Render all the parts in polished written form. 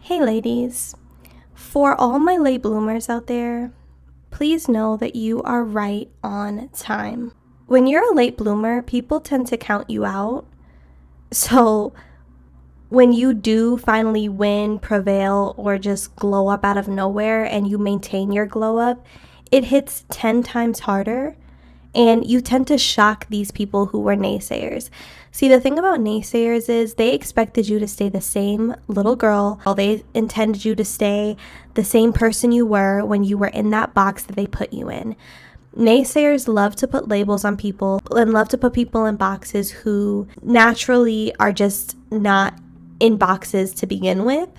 Hey ladies, for all my late bloomers out there, please know that you are right on time. When you're a late bloomer, people tend to count you out. So when you do finally win, prevail, or just glow up out of nowhere and you maintain your glow up, it hits 10 times harder. And you tend to shock these people who were naysayers. See, the thing about naysayers is they expected you to stay the same little girl. They intended you to stay the same person you were when you were in that box that they put you in. Naysayers love to put labels on people and love to put people in boxes who naturally are just not in boxes to begin with.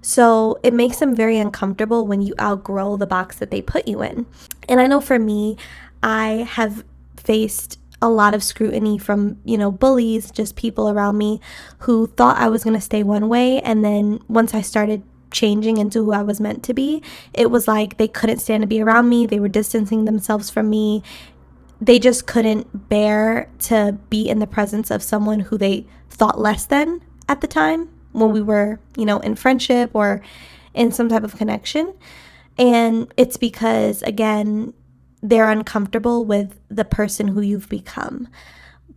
So it makes them very uncomfortable when you outgrow the box that they put you in. And I know for me, I have faced a lot of scrutiny from, bullies, just people around me who thought I was going to stay one way. And then once I started changing into who I was meant to be, it was like they couldn't stand to be around me. They were distancing themselves from me. They just couldn't bear to be in the presence of someone who they thought less than at the time when we were, in friendship or in some type of connection. And it's because, again, they're uncomfortable with the person who you've become.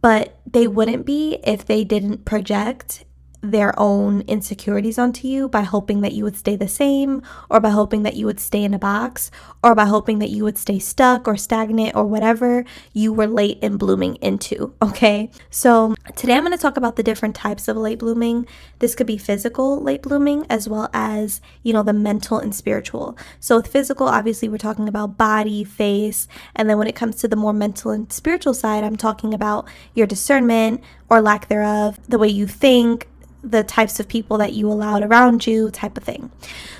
But they wouldn't be if they didn't project their own insecurities onto you by hoping that you would stay the same, or by hoping that you would stay in a box, or by hoping that you would stay stuck or stagnant or whatever you were late in blooming into, okay? So today I'm going to talk about the different types of late blooming. This could be physical late blooming as well as, the mental and spiritual. So with physical, obviously we're talking about body, face, and then when it comes to the more mental and spiritual side, I'm talking about your discernment or lack thereof, the way you think, the types of people that you allowed around you, type of thing.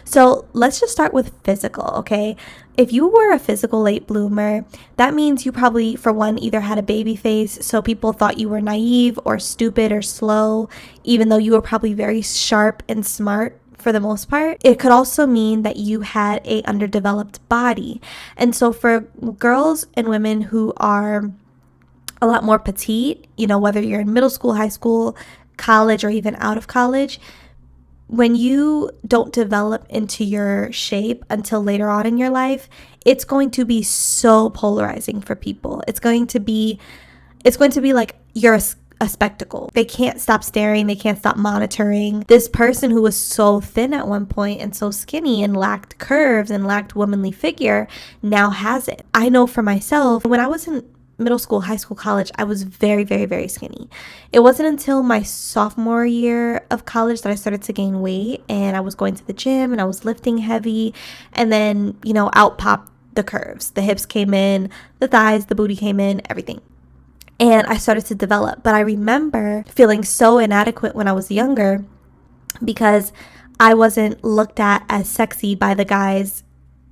So let's just start with physical, okay? If you were a physical late bloomer, that means you probably, for one, either had a baby face, so people thought you were naive or stupid or slow, even though you were probably very sharp and smart for the most part. It could also mean that you had a underdeveloped body. And so for girls and women who are a lot more petite, whether you're in middle school, high school, college, or even out of college, when you don't develop into your shape until later on in your life, it's going to be so polarizing for people. It's going to be like you're a spectacle. They can't stop staring. They can't stop monitoring. This person who was so thin at one point and so skinny and lacked curves and lacked womanly figure now has it. I know for myself, when I was in middle school, high school, college, I was very, very, very skinny. It wasn't until my sophomore year of college that I started to gain weight, and I was going to the gym and I was lifting heavy, and then, out popped the curves. The hips came in, the thighs, the booty came in, everything. And I started to develop. But I remember feeling so inadequate when I was younger because I wasn't looked at as sexy by the guys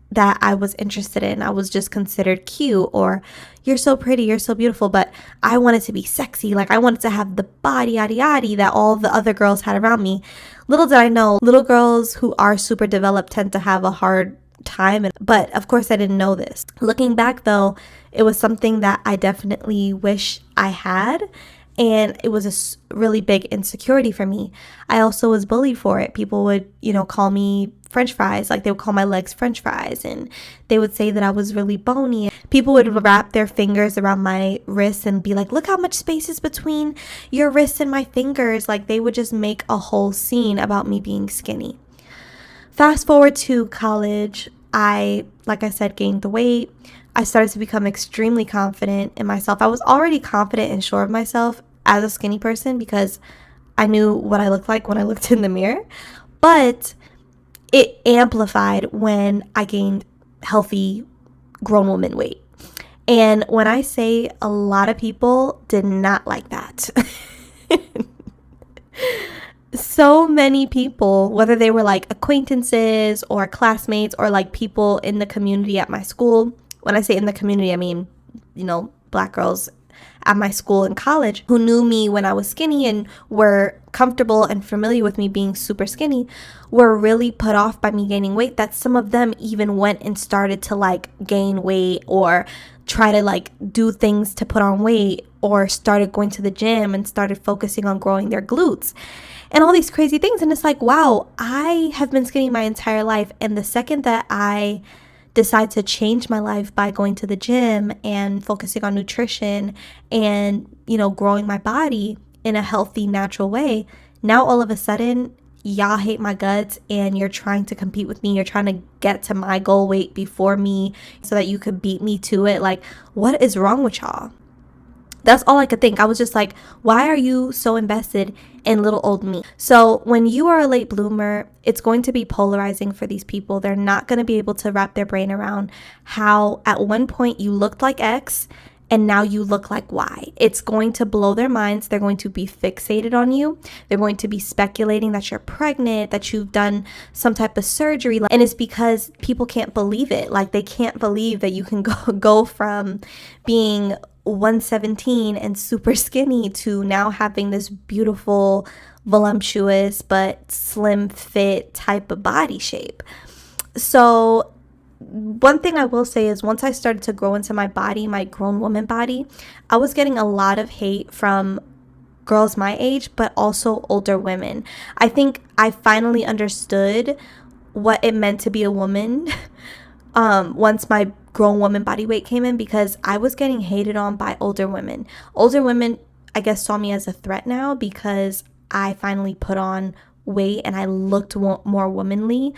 that I was interested in. I was just considered cute, or you're so pretty, you're so beautiful, but I wanted to be sexy. Like I wanted to have the body yada yada that all the other girls had around me. Little did I know, little girls who are super developed tend to have a hard time. But of course I didn't know this. Looking back though, it was something that I definitely wish I had. And it was a really big insecurity for me. I also was bullied for it. People would, call me French fries. Like they would call my legs French fries. And they would say that I was really bony. People would wrap their fingers around my wrists and be like, look how much space is between your wrists and my fingers. Like they would just make a whole scene about me being skinny. Fast forward to college. Like I said, gained the weight. I started to become extremely confident in myself. I was already confident and sure of myself as a skinny person because I knew what I looked like when I looked in the mirror. But it amplified when I gained healthy grown woman weight. And when I say a lot of people did not like that. So many people, whether they were like acquaintances or classmates or like people in the community at my school. When I say in the community, I mean, Black girls at my school in college who knew me when I was skinny and were comfortable and familiar with me being super skinny were really put off by me gaining weight, that some of them even went and started to like gain weight or try to like do things to put on weight, or started going to the gym and started focusing on growing their glutes and all these crazy things. And it's like, wow, I have been skinny my entire life. And the second that I decide to change my life by going to the gym and focusing on nutrition and, growing my body in a healthy, natural way, now all of a sudden, y'all hate my guts and you're trying to compete with me. You're trying to get to my goal weight before me so that you could beat me to it. Like, what is wrong with y'all? That's all I could think. I was just like, why are you so invested in little old me? So when you are a late bloomer, it's going to be polarizing for these people. They're not going to be able to wrap their brain around how at one point you looked like X and now you look like Y. It's going to blow their minds. They're going to be fixated on you. They're going to be speculating that you're pregnant, that you've done some type of surgery. And it's because people can't believe it. Like, they can't believe that you can go from being 117 and super skinny to now having this beautiful, voluptuous, but slim fit type of body shape. So one thing I will say is, once I started to grow into my body, my grown woman body, I was getting a lot of hate from girls my age, but also older women. I think I finally understood what it meant to be a woman once my grown woman body weight came in, because I was getting hated on by older women. Older women, I guess, saw me as a threat now because I finally put on weight and I looked more womanly,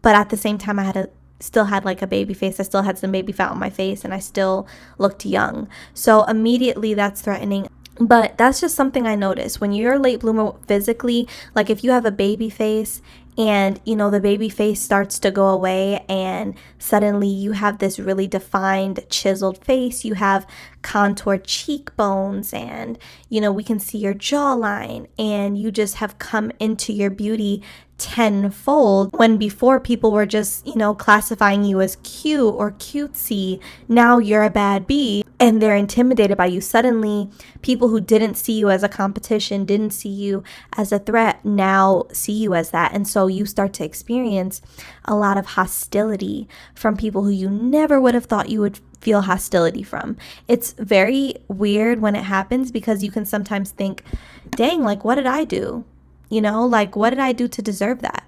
but at the same time I still had like a baby face. I still had some baby fat on my face and I still looked young. So immediately that's threatening. But that's just something I noticed. When you're a late bloomer physically, like if you have a baby face and, the baby face starts to go away and suddenly you have this really defined, chiseled face, you have contoured cheekbones and, we can see your jawline, and you just have come into your beauty tenfold, when before people were just, classifying you as cute or cutesy. Now you're a bad bee and they're intimidated by you. Suddenly, people who didn't see you as a competition, didn't see you as a threat, now see you as that. And so you start to experience a lot of hostility from people who you never would have thought you would feel hostility from. It's very weird when it happens, because you can sometimes think, dang, like, what did I do? Like, what did I do to deserve that?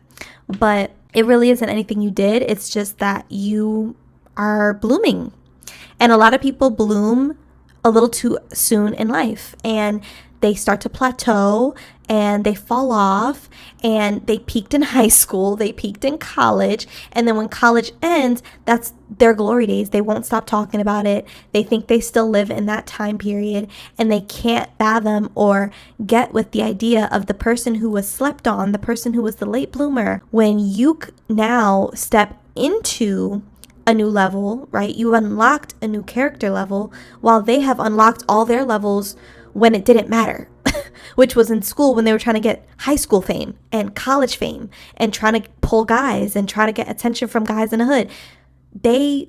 But it really isn't anything you did. It's just that you are blooming. And a lot of people bloom a little too soon in life, and they start to plateau and they fall off, and they peaked in high school, they peaked in college, and then when college ends, that's their glory days. They won't stop talking about it. They think they still live in that time period, and they can't fathom or get with the idea of the person who was slept on, the person who was the late bloomer. When you now step into a new level, right? You unlocked a new character level, while they have unlocked all their levels when it didn't matter, which was in school when they were trying to get high school fame and college fame and trying to pull guys and try to get attention from guys in the hood. They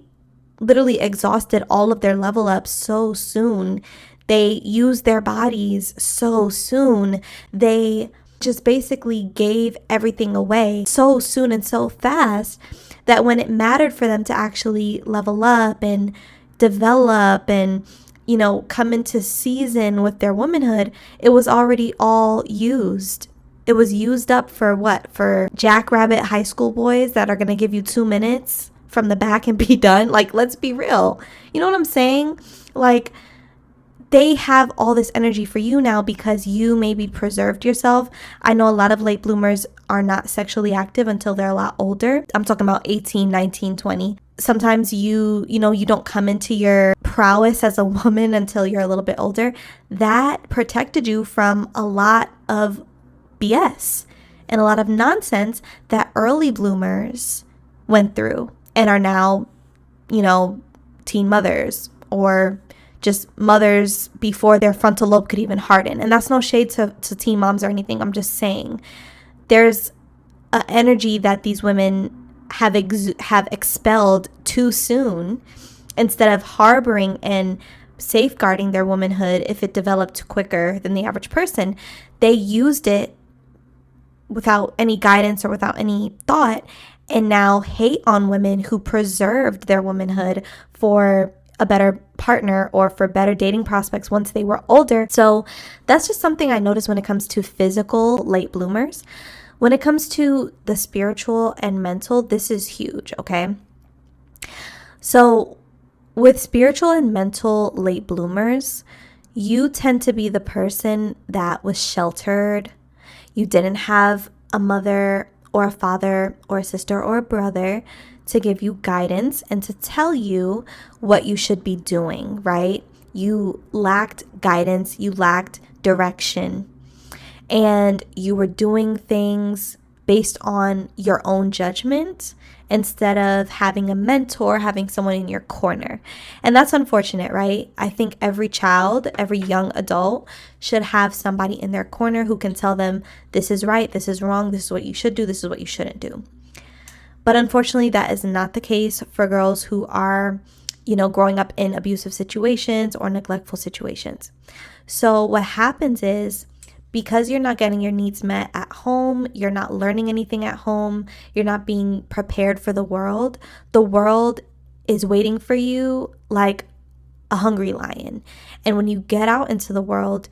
literally exhausted all of their level ups so soon. They used their bodies so soon. They just basically gave everything away so soon and so fast that when it mattered for them to actually level up and develop and, come into season with their womanhood, it was already all used. It was used up for what? For jackrabbit high school boys that are going to give you 2 minutes from the back and be done. Like, let's be real. You know what I'm saying? Like, they have all this energy for you now because you maybe preserved yourself. I know a lot of late bloomers are not sexually active until they're a lot older. I'm talking about 18, 19, 20. Sometimes you don't come into your prowess as a woman until you're a little bit older. That protected you from a lot of BS and a lot of nonsense that early bloomers went through and are now, teen mothers or just mothers before their frontal lobe could even harden. And that's no shade to teen moms or anything. I'm just saying there's an energy that these women have expelled too soon, instead of harboring and safeguarding their womanhood if it developed quicker than the average person. They used it without any guidance or without any thought, and now hate on women who preserved their womanhood for a better partner or for better dating prospects once they were older. So that's just something I notice when it comes to physical late bloomers. When it comes to the spiritual and mental, this is huge, okay? So with spiritual and mental late bloomers, you tend to be the person that was sheltered. You didn't have a mother or a father or a sister or a brother to give you guidance and to tell you what you should be doing, right? You lacked guidance, you lacked direction, and you were doing things based on your own judgment instead of having a mentor, having someone in your corner. And that's unfortunate, right? I think every child, every young adult should have somebody in their corner who can tell them this is right, this is wrong, this is what you should do, this is what you shouldn't do. But unfortunately, that is not the case for girls who are, growing up in abusive situations or neglectful situations. So what happens is, because you're not getting your needs met at home, you're not learning anything at home, you're not being prepared for the world is waiting for you like a hungry lion. And when you get out into the world,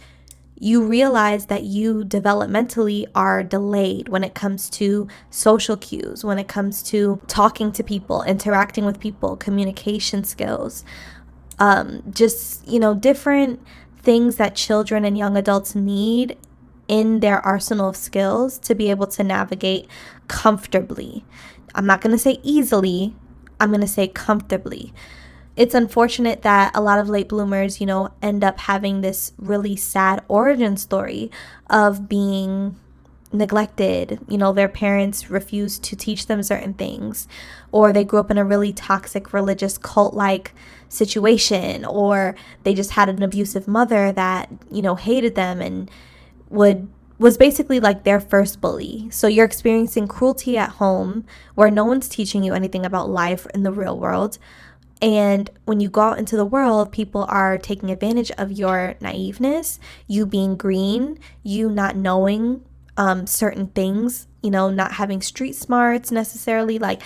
you realize that you developmentally are delayed when it comes to social cues, when it comes to talking to people, interacting with people, communication skills, different things that children and young adults need in their arsenal of skills to be able to navigate comfortably. I'm not going to say easily, I'm going to say comfortably. It's unfortunate that a lot of late bloomers, end up having this really sad origin story of being neglected. Their parents refused to teach them certain things, or they grew up in a really toxic religious cult-like situation, or they just had an abusive mother that, hated them and was basically like their first bully. So you're experiencing cruelty at home where no one's teaching you anything about life in the real world. And when you go out into the world, people are taking advantage of your naiveness, you being green, you not knowing certain things, not having street smarts necessarily. Like,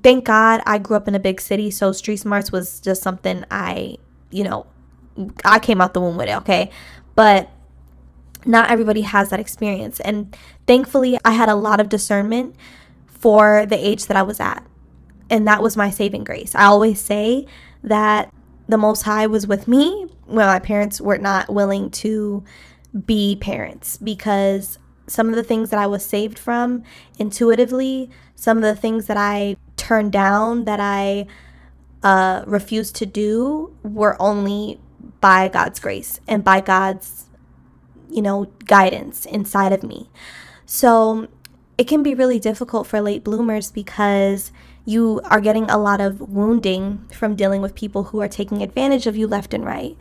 thank God I grew up in a big city, so street smarts was just something I came out the womb with it, okay? But not everybody has that experience. And thankfully, I had a lot of discernment for the age that I was at. And that was my saving grace. I always say that the Most High was with me when my parents were not willing to be parents, because some of the things that I was saved from intuitively, some of the things that I turned down, that I refused to do, were only by God's grace and by God's guidance inside of me. So it can be really difficult for late bloomers because you are getting a lot of wounding from dealing with people who are taking advantage of you left and right.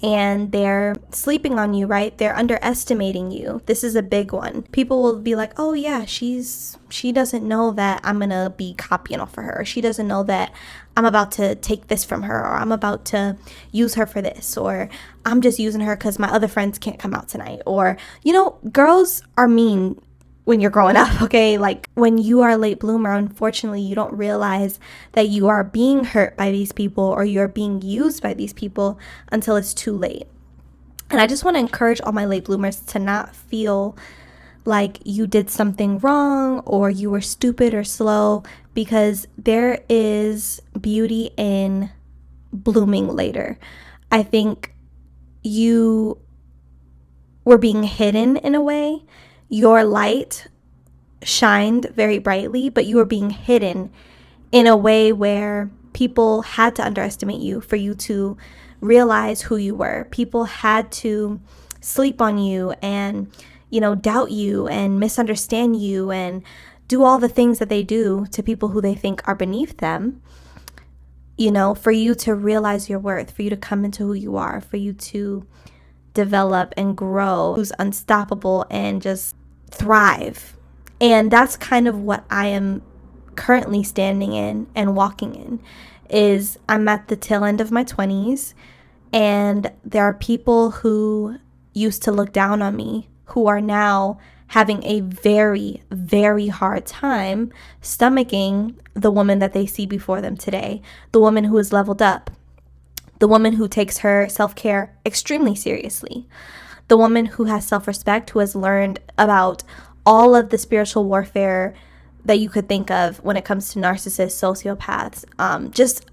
And they're sleeping on you, right? They're underestimating you. This is a big one. People will be like, oh yeah, she doesn't know that I'm going to be copying off of her. She doesn't know that I'm about to take this from her, or I'm about to use her for this, or I'm just using her because my other friends can't come out tonight. Or, girls are mean when you're growing up, okay? Like, when you are a late bloomer, unfortunately, you don't realize that you are being hurt by these people or you're being used by these people until it's too late. And I just want to encourage all my late bloomers to not feel like you did something wrong or you were stupid or slow, because there is beauty in blooming later. I think you were being hidden in a way. Your light shined very brightly, but you were being hidden in a way where people had to underestimate you for you to realize who you were. People had to sleep on you and, doubt you and misunderstand you and do all the things that they do to people who they think are beneath them, for you to realize your worth, for you to come into who you are, for you to develop and grow, who's unstoppable and just thrive. And that's kind of what I am currently standing in and walking in. Is I'm at the tail end of my 20s. And there are people who used to look down on me who are now having a very, very hard time stomaching the woman that they see before them today, the woman who is leveled up, the woman who takes her self-care extremely seriously, the woman who has self-respect, who has learned about all of the spiritual warfare that you could think of when it comes to narcissists, sociopaths.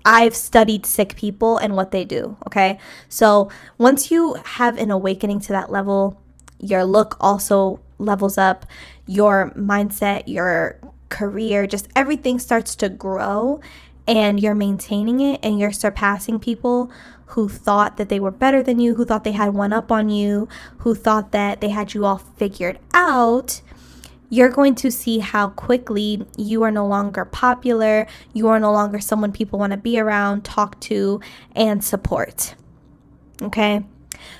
I've studied sick people and what they do, okay? So once you have an awakening to that level, your look also levels up, your mindset, your career, just everything starts to grow, and you're maintaining it, and you're surpassing people who thought that they were better than you, who thought they had one up on you, who thought that they had you all figured out. You're going to see how quickly you are no longer popular. You are no longer someone people want to be around, talk to, and support. Okay?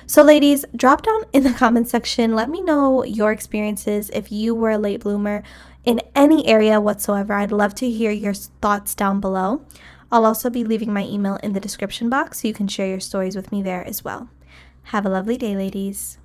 So ladies, drop down in the comment section. Let me know your experiences if you were a late bloomer in any area whatsoever. I'd love to hear your thoughts down below. I'll also be leaving my email in the description box so you can share your stories with me there as well. Have a lovely day, ladies.